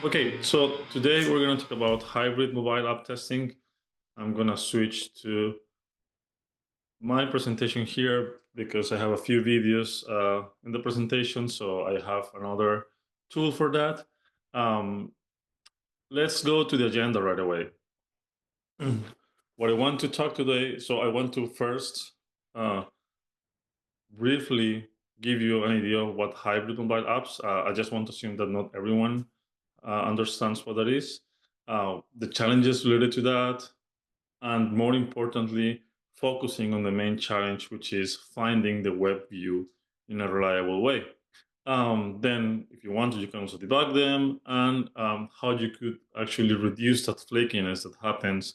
Okay, so today we're going to talk about hybrid mobile app testing. I'm going to switch to my presentation here because I have a few videos in the presentation, so I have another tool for that. Um, let's go to the agenda right away. What I want to talk today, so I want to first uh, briefly give you an idea of what hybrid mobile apps. I just want to assume that not everyone understands what that is, the challenges related to that, and more importantly, focusing on the main challenge, which is finding the web view in a reliable way. Then, if you want to, you can also debug them and how you could actually reduce that flakiness that happens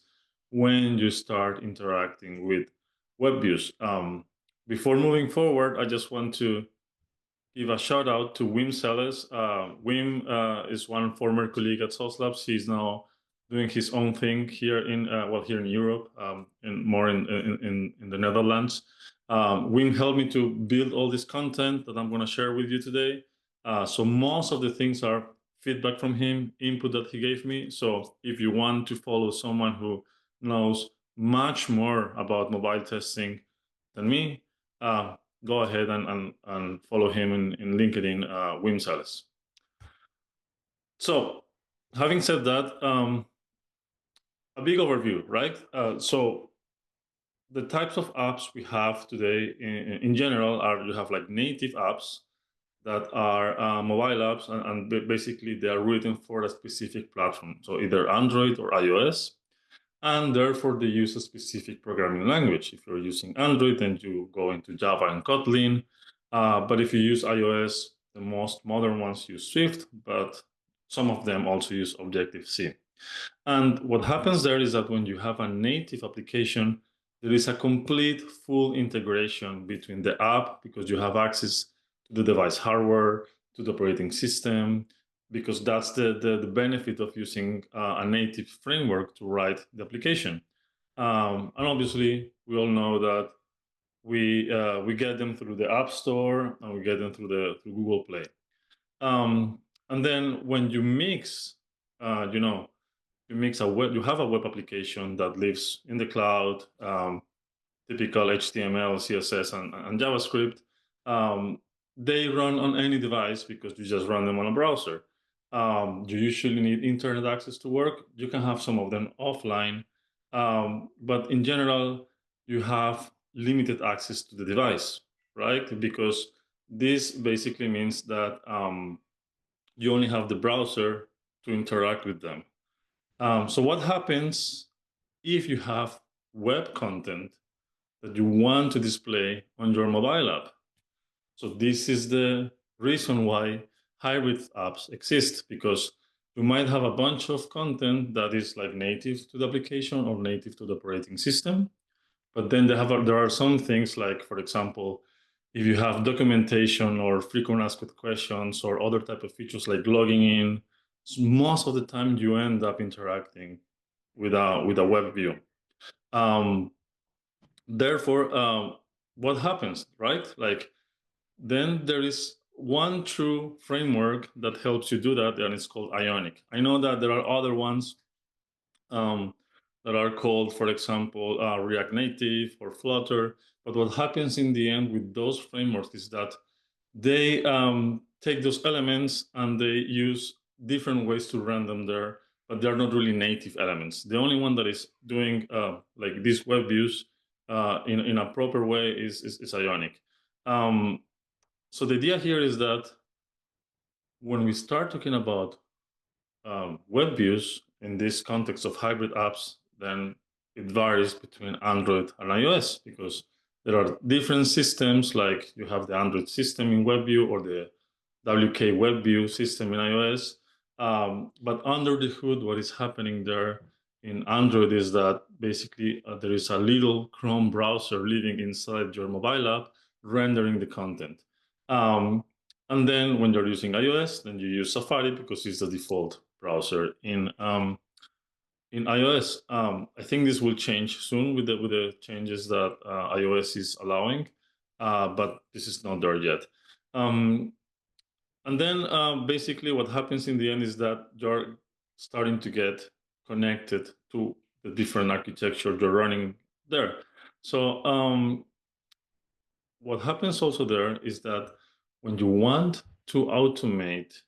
when you start interacting with web views. Before moving forward, I just want to give a shout out to Wim Sellers. Wim is one former colleague at Sauce Labs. He's now doing his own thing here in here in Europe, and more in the Netherlands. Wim helped me to build all this content that I'm going to share with you today. So most of the things are feedback from him, input that he gave me. So if you want to follow someone who knows much more about mobile testing than me, go ahead and follow him in LinkedIn, Wim Sales. So, having said that, a big overview, right? So, the types of apps we have today in general are you have like native apps that are mobile apps, and basically they are written for a specific platform. So, either Android or iOS. And therefore they use a specific programming language. If you're using Android, then you go into Java and Kotlin. But if you use iOS, the most modern ones use Swift, but some of them also use Objective-C. And what happens there is that when you have a native application, there is a complete full integration between the app because you have access to the device hardware, to the operating system, because that's the benefit of using a native framework to write the application. And obviously, we all know that we get them through the App Store and we get them through Google Play. And then when you mix, you mix you have a web application that lives in the cloud, typical HTML, CSS, and JavaScript. Um, they run on any device because you just run them on a browser. You usually need internet access to work. You can have some of them offline, but in general, you have limited access to the device, right? Because this basically means that you only have the browser to interact with them. So what happens if you have web content that you want to display on your mobile app? So this is the reason why hybrid apps exist, because you might have a bunch of content that is like native to the application or native to the operating system. But then there are some things like, for example, if you have documentation or frequent asked questions or other type of features like logging in, most of the time you end up interacting with a web view. Um, Therefore, what happens, right? Like then there is one true framework that helps you do that, and it's called Ionic. I know that there are other ones um, that are called, for example, React Native or Flutter. But what happens in the end with those frameworks is that they take those elements and they use different ways to run them there, but they're not really native elements. The only one that is doing like these web views in a proper way is Ionic. Um, so the idea here is that when we start talking about web views in this context of hybrid apps, then it varies between Android and iOS because there are different systems, like you have the Android system in WebView or the WK WebView system in iOS. But under the hood, what is happening there in Android is that basically there is a little Chrome browser living inside your mobile app rendering the content. And then when you're using iOS, then you use Safari because it's the default browser in iOS. I think this will change soon with the changes that iOS is allowing, but this is not there yet. Um, And then basically what happens in the end is that you're starting to get connected to the different architecture you're running there. So what happens also there is that when you want to automate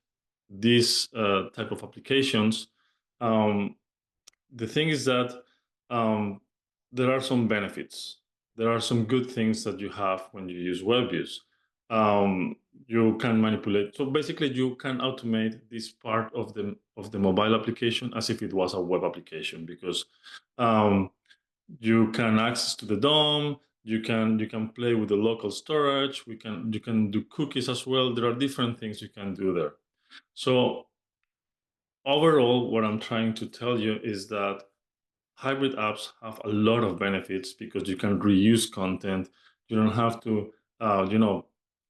these type of applications, um, the thing is that um, there are some benefits. There are some good things that you have when you use WebViews. Um, you can manipulate. So basically, you can automate this part of the mobile application as if it was a web application because um, you can access to the DOM. You can play with the local storage. You can do cookies as well. There are different things you can do there. So overall, what I'm trying to tell you is that hybrid apps have a lot of benefits because you can reuse content. You don't have to,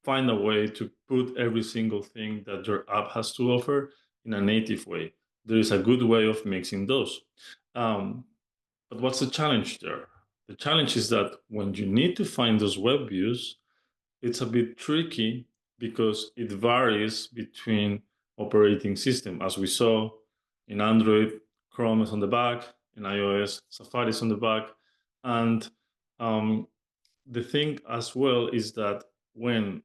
find a way to put every single thing that your app has to offer in a native way. There is a good way of mixing those. Um, but what's the challenge there? The challenge is that when you need to find those web views, it's a bit tricky because it varies between operating system. As we saw in Android, Chrome is on the back, in iOS, Safari is on the back. And um, the thing as well is that when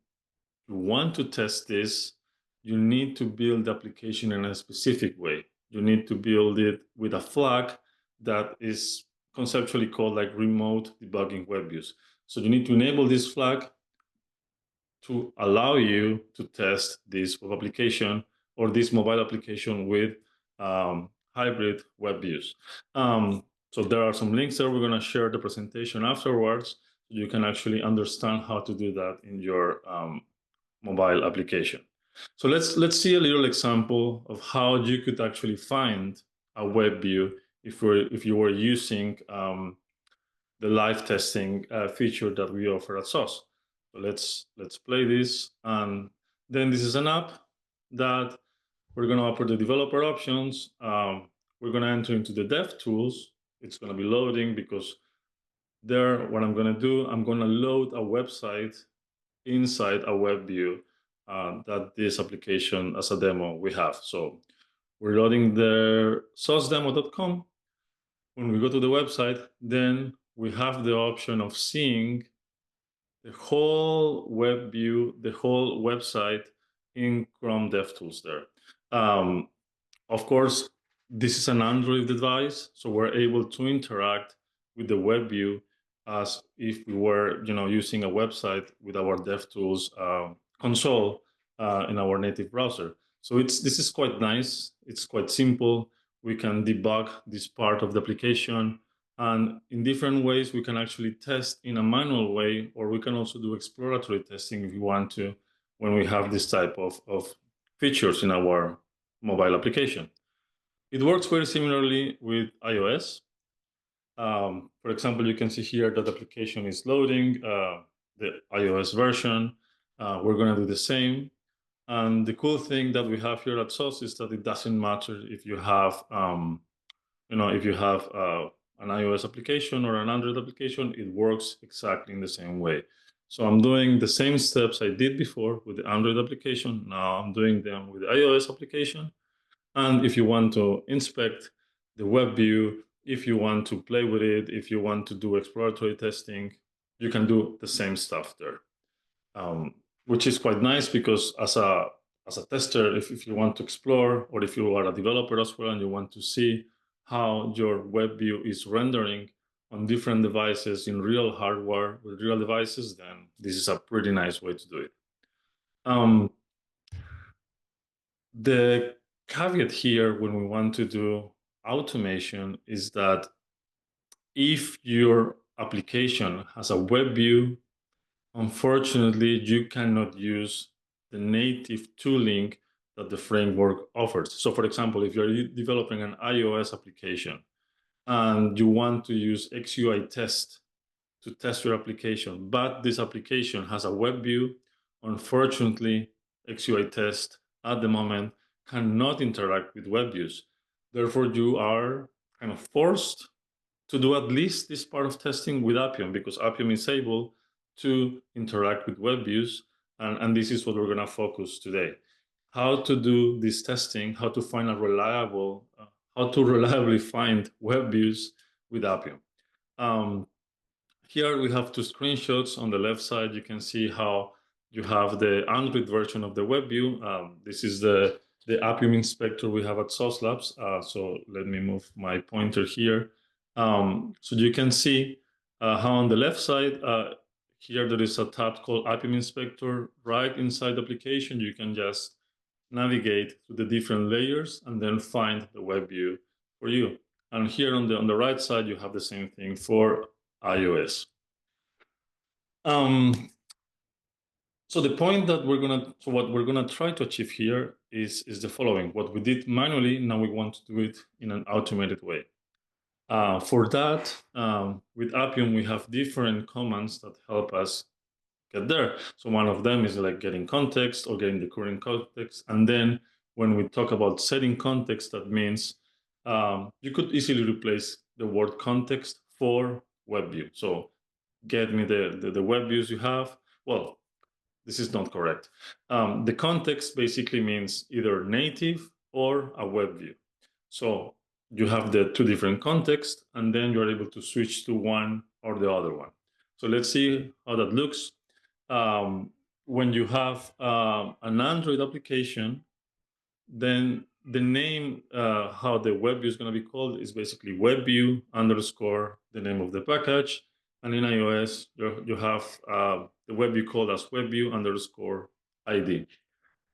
you want to test this, you need to build the application in a specific way. You need to build it with a flag that is conceptually called like remote debugging web views. So you need to enable this flag to allow you to test this web application or this mobile application with hybrid web views. So there are some links there. We're going to share the presentation afterwards so you can actually understand how to do that in your mobile application. So let's see a little example of how you could actually find a web view if you were using the live testing feature that we offer at SOS. So let's play this, and then this is an app that we're going to offer the developer options. We're going to enter into the dev tools. It's going to be loading because there, what I'm going to do, I'm going to load a website inside a web view that this application as a demo we have. So we're loading the sosdemo.com. When we go to the website, then we have the option of seeing the whole web view, the whole website in Chrome DevTools there. Of course, this is an Android device, so we're able to interact with the web view as if we were, using a website with our DevTools console in our native browser. So this is quite nice. It's quite simple. We can debug this part of the application, and in different ways, we can actually test in a manual way, or we can also do exploratory testing if you want to, when we have this type of features in our mobile application. It works very similarly with iOS. For example, you can see here that the application is loading the iOS version. We're going to do the same. And the cool thing that we have here at SOS is that it doesn't matter if you have, if you have an iOS application or an Android application, it works exactly in the same way. So I'm doing the same steps I did before with the Android application. Now I'm doing them with the iOS application. And if you want to inspect the web view, if you want to play with it, if you want to do exploratory testing, you can do the same stuff there, which is quite nice because as a tester, if you want to explore, or if you are a developer as well and you want to see how your web view is rendering on different devices in real hardware with real devices, then this is a pretty nice way to do it. The caveat here when we want to do automation is that if your application has a web view, unfortunately, you cannot use the native tooling that the framework offers. So for example, if you're developing an iOS application and you want to use XUI test to test your application, but this application has a web view, unfortunately, XUI test at the moment cannot interact with web views. Therefore, you are kind of forced to do at least this part of testing with Appium, because Appium is able to interact with web views, and this is what we're going to focus today. how to do this testing, how to find how to reliably find web views with Appium. Here we have two screenshots. On the left side, you can see how you have the Android version of the WebView. This is the Appium inspector we have at Sauce Labs. So let me move my pointer here. So you can see how on the left side, here there is a tab called Appium Inspector. Right inside the application, you can just navigate to the different layers and then find the WebView for you. And here on the right side, you have the same thing for iOS. So the point that what we're gonna try to achieve here is the following. What we did manually, now we want to do it in an automated way. For that, with Appium, we have different commands that help us get there. So one of them is like getting context or getting the current context. And then when we talk about setting context, that means you could easily replace the word context for WebView. So get me the web views you have. Well, this is not correct. The context basically means either native or a web view. So you have the two different contexts, and then you're able to switch to one or the other one. So let's see how that looks. When you have an Android application, then the name, how the web view is going to be called is basically WebView underscore the name of the package. And in iOS, you have the web view called as WebView underscore ID.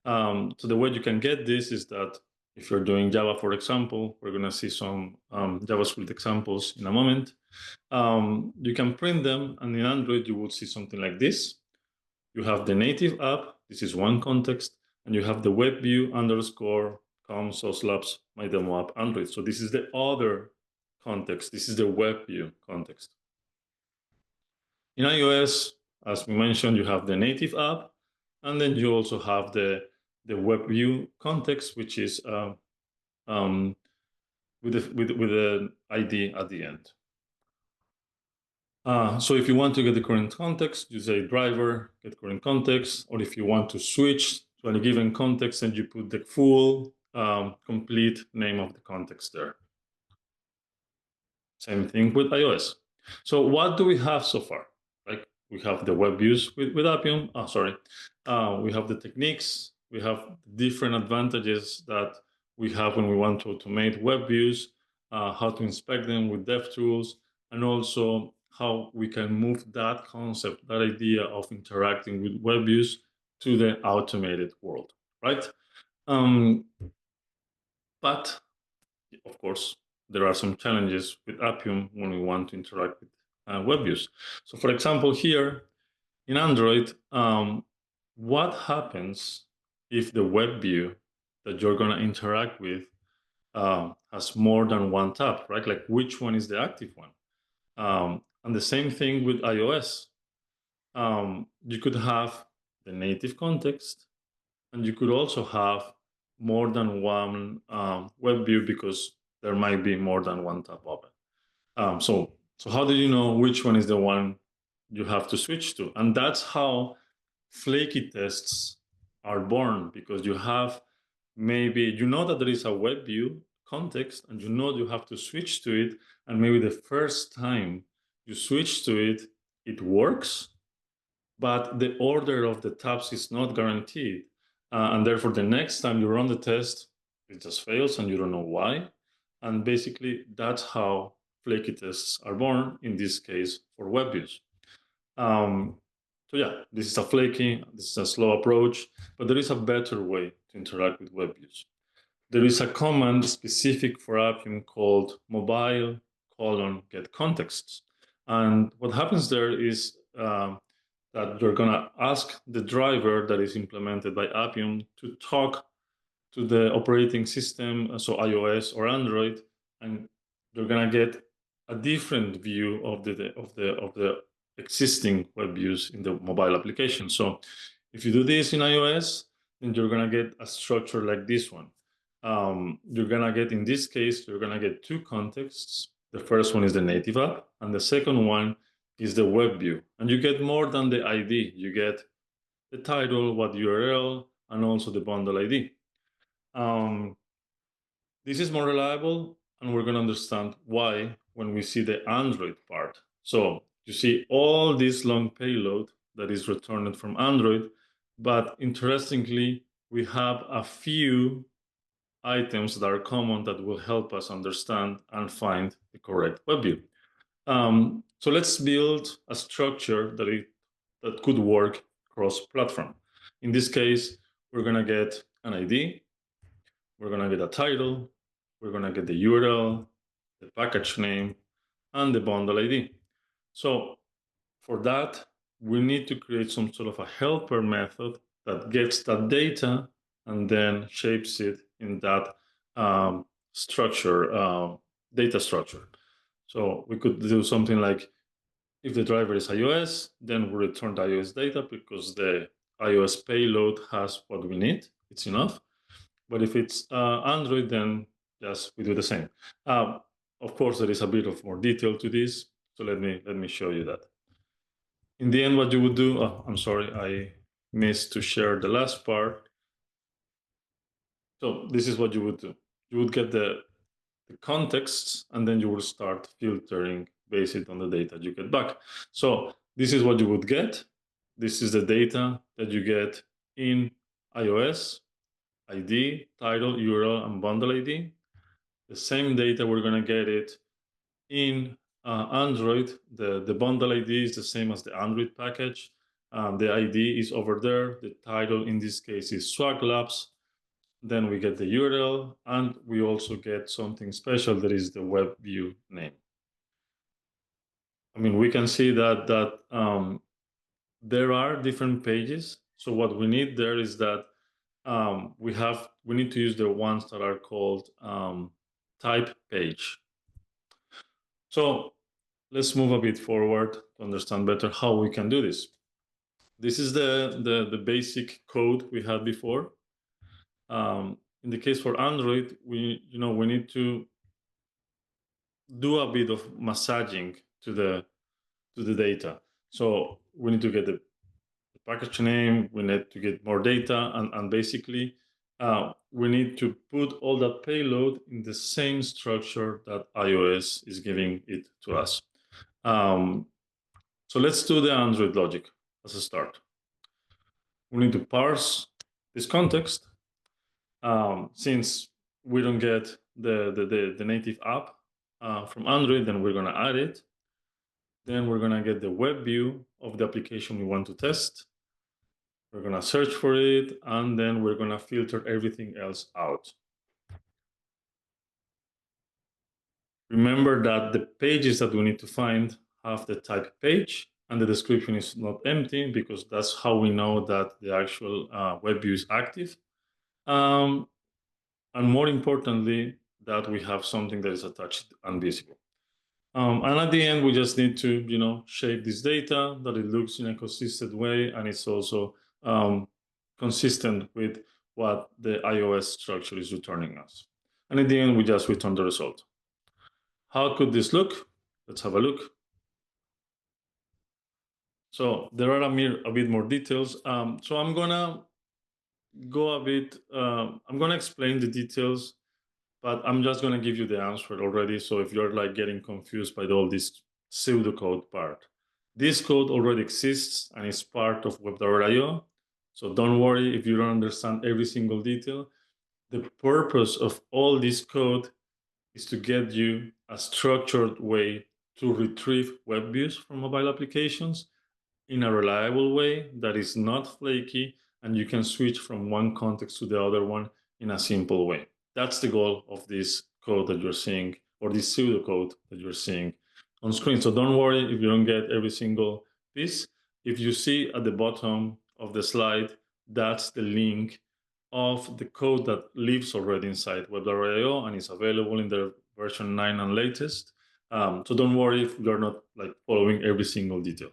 So the way you can get this is that if you're doing Java, for example, we're going to see some JavaScript examples in a moment. You can print them, and in Android, you will see something like this. You have the native app. This is one context. And you have the WebView underscore Sauce Labs my demo app Android. So this is the other context. This is the WebView context. In iOS, as we mentioned, you have the native app, and then you also have the WebView context, which is with the ID at the end. So if you want to get the current context, you say driver, get current context, or if you want to switch to any given context, and you put the full complete name of the context there. Same thing with iOS. So what do we have so far? Like we have the web views with Appium. We have the techniques. We have different advantages that we have when we want to automate web views, how to inspect them with DevTools, and also how we can move that concept, that idea of interacting with web views to the automated world, right? But of course, there are some challenges with Appium when we want to interact with web views. So for example, here in Android, what happens if the web view that you're going to interact with has more than one tab, right? Like which one is the active one? And the same thing with iOS. You could have the native context, and you could also have more than one web view because there might be more than one tab open. So how do you know which one is the one you have to switch to? And that's how flaky tests are born, because you have maybe, you know that there is a web view context and you know you have to switch to it. And maybe the first time you switch to it, it works, but the order of the tabs is not guaranteed. And therefore, the next time you run the test, it just fails and you don't know why. And basically, that's how flaky tests are born, in this case, for web views. So yeah, this is a flaky, this is a slow approach, but there is a better way to interact with web views. There is a command specific for Appium called mobile :get contexts. And what happens there is that you're going to ask the driver that is implemented by Appium to talk to the operating system, so iOS or Android, and you're going to get a different view of the existing web views in the mobile application. So if you do this in iOS, then you're going to get a structure like this one. You're going to get, in this case, you're going to get two contexts. The first one is the native app, and the second one is the web view. And you get more than the ID. You get the title, what URL, and also the bundle ID. This is more reliable, and we're going to understand why when we see the Android part. So you see all this long payload that is returned from Android, but interestingly, we have a few items that are common that will help us understand and find the correct web view. So let's build a structure that could work cross-platform. In this case, we're going to get an ID, we're going to get a title, we're going to get the URL, the package name, and the bundle ID. So for that, we need to create some sort of a helper method that gets that data and then shapes it in that data structure. So we could do something like, if the driver is iOS, then we return the iOS data because the iOS payload has what we need. It's enough. But if it's Android, then yes, we do the same. Of course, there is a bit of more detail to this. So let me show you that. In the end, what you would do, I'm sorry, I missed to share the last part. So this is what you would do. You would get the contexts, and then you will start filtering based on the data you get back. So this is what you would get. This is the data that you get in iOS, ID, title, URL, and bundle ID. The same data, we're going to get it in Android. The bundle ID is the same as the Android package. The ID is over there. The title in this case is Swag Labs. Then we get the URL, and we also get something special that is the web view name. I mean, we can see that there are different pages. So what we need there is that we need to use the ones that are called type page. So let's move a bit forward to understand better how we can do this. This is the basic code we had before. In the case for Android, we need to do a bit of massaging to the data. So we need to get the package name, we need to get more data, and basically we need to put all that payload in the same structure that iOS is giving it to us. So let's do the Android logic as a start. We need to parse this context. Since we don't get the native app from Android, then we're going to add it. Then we're going to get the web view of the application we want to test. We're going to search for it, and then we're going to filter everything else out. Remember that the pages that we need to find have the type page, and the description is not empty, because that's how we know that the actual web view is active. And more importantly, that we have something that is attached and visible. And at the end, we just need to, shape this data that it looks in a consistent way, and it's also consistent with what the iOS structure is returning us. And at the end, we just return the result. How could this look? Let's have a look. So there are a bit more details. So I'm gonna go a bit. I'm gonna explain the details, but I'm just gonna give you the answer already. So if you're like getting confused by all this pseudocode part, this code already exists and is part of web.io. So don't worry if you don't understand every single detail. The purpose of all this code is to get you a structured way to retrieve web views from mobile applications in a reliable way that is not flaky, and you can switch from one context to the other one in a simple way. That's the goal of this code that you're seeing, or this pseudocode that you're seeing on screen. So don't worry if you don't get every single piece. If you see at the bottom of the slide, that's the link of the code that lives already inside web.io and is available in the version 9 and latest. So don't worry if you're not like following every single detail.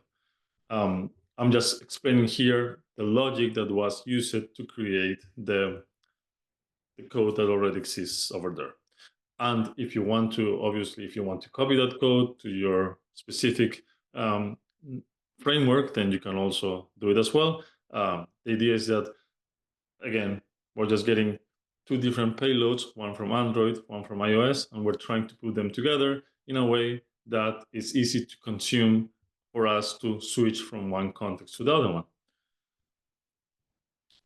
I'm just explaining here the logic that was used to create the code that already exists over there. And if you want to, obviously, if you want to copy that code to your specific framework, then you can also do it as well. The idea is that again, we're just getting two different payloads, one from Android, one from iOS, and we're trying to put them together in a way that is easy to consume for us to switch from one context to the other one.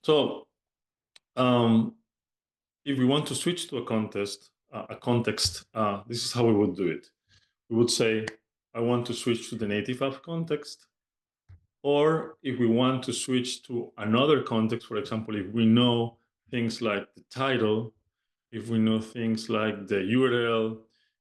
So if we want to switch to a context, this is how we would do it. We would say, I want to switch to the native app context. Or if we want to switch to another context, for example, if we know things like the title, if we know things like the URL,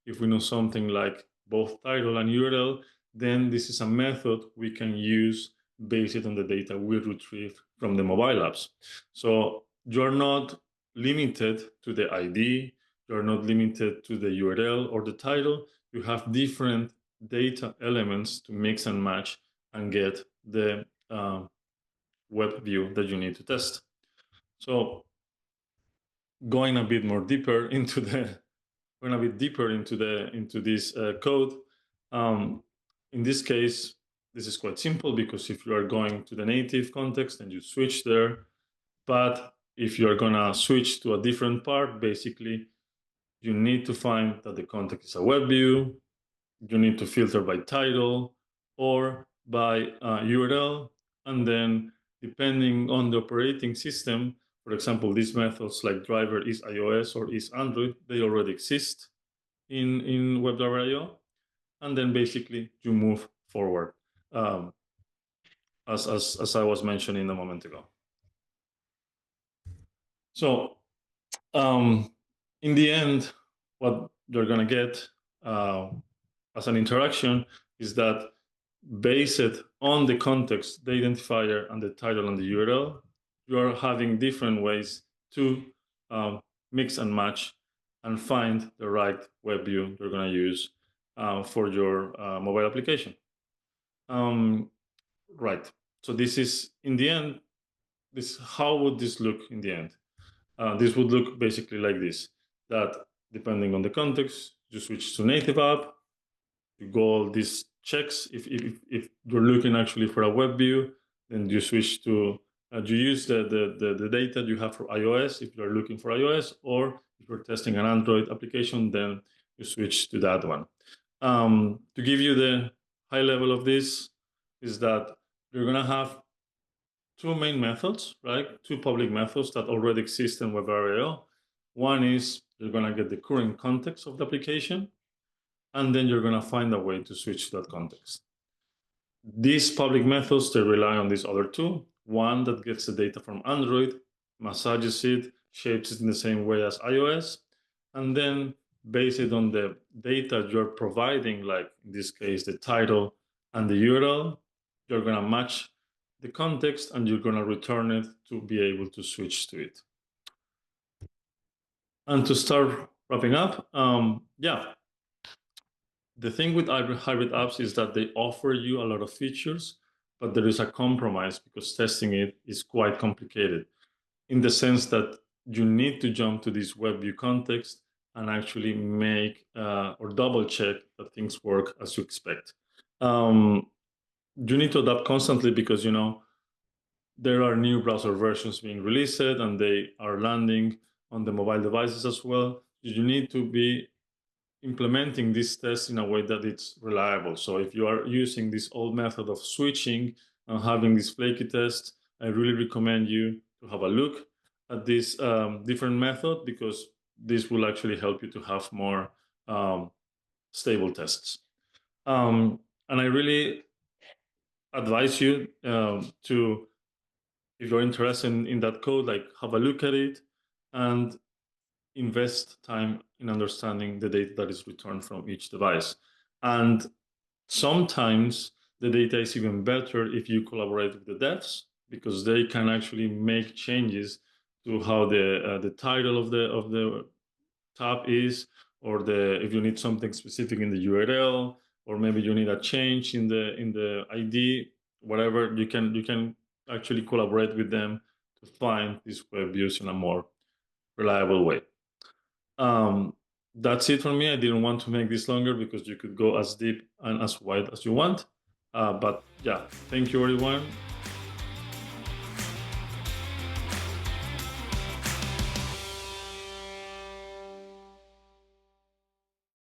if we know something like both title and URL, then this is a method we can use based on the data we retrieve from the mobile apps. So you're not limited to the ID, you're not limited to the URL or the title. You have different data elements to mix and match and get the web view that you need to test. So going a bit more deeper into the into this code. In this case, this is quite simple because if you are going to the native context and you switch there, but if you are gonna switch to a different part, basically you need to find that the context is a web view. You need to filter by title or by URL, and then depending on the operating system, for example, these methods like driver is iOS or is Android, they already exist in WebDriver.io, and then basically you move forward, as I was mentioning a moment ago. So in the end, what you're gonna get as an interaction is that based on the context, the identifier, and the title and the URL, you are having different ways to mix and match and find the right web view you're going to use for your mobile application. Right. So this is, in the end, how would this look in the end? This would look basically like this, that depending on the context, you switch to native app, you go all these checks. If you're looking actually for a web view, then you switch to, you use the data you have for iOS if you're looking for iOS, or if you're testing an Android application, then you switch to that one. To give you the high level of this is that you're gonna have two main methods, right? Two public methods that already exist in WebViews. One is you're gonna get the current context of the application, and then you're going to find a way to switch to that context. These public methods, they rely on these other two. One that gets the data from Android, massages it, shapes it in the same way as iOS, and then based on the data you're providing, like in this case, the title and the URL, you're going to match the context and you're going to return it to be able to switch to it. And to start wrapping up, the thing with hybrid apps is that they offer you a lot of features, but there is a compromise because testing it is quite complicated in the sense that you need to jump to this web view context and actually make or double check that things work as you expect. You need to adapt constantly because, you know, there are new browser versions being released and they are landing on the mobile devices as well. You need to be implementing this test in a way that it's reliable. So if you are using this old method of switching and having this flaky test, I really recommend you to have a look at this different method, because this will actually help you to have more stable tests. And I really advise you to, if you're interested in that code, like have a look at it and invest time in understanding the data that is returned from each device. And sometimes the data is even better if you collaborate with the devs, because they can actually make changes to how the title of the tab is, or if you need something specific in the URL, or maybe you need a change in the ID, whatever, you can actually collaborate with them to find these web views in a more reliable way. That's it for me. I didn't want to make this longer because you could go as deep and as wide as you want. But yeah, thank you everyone.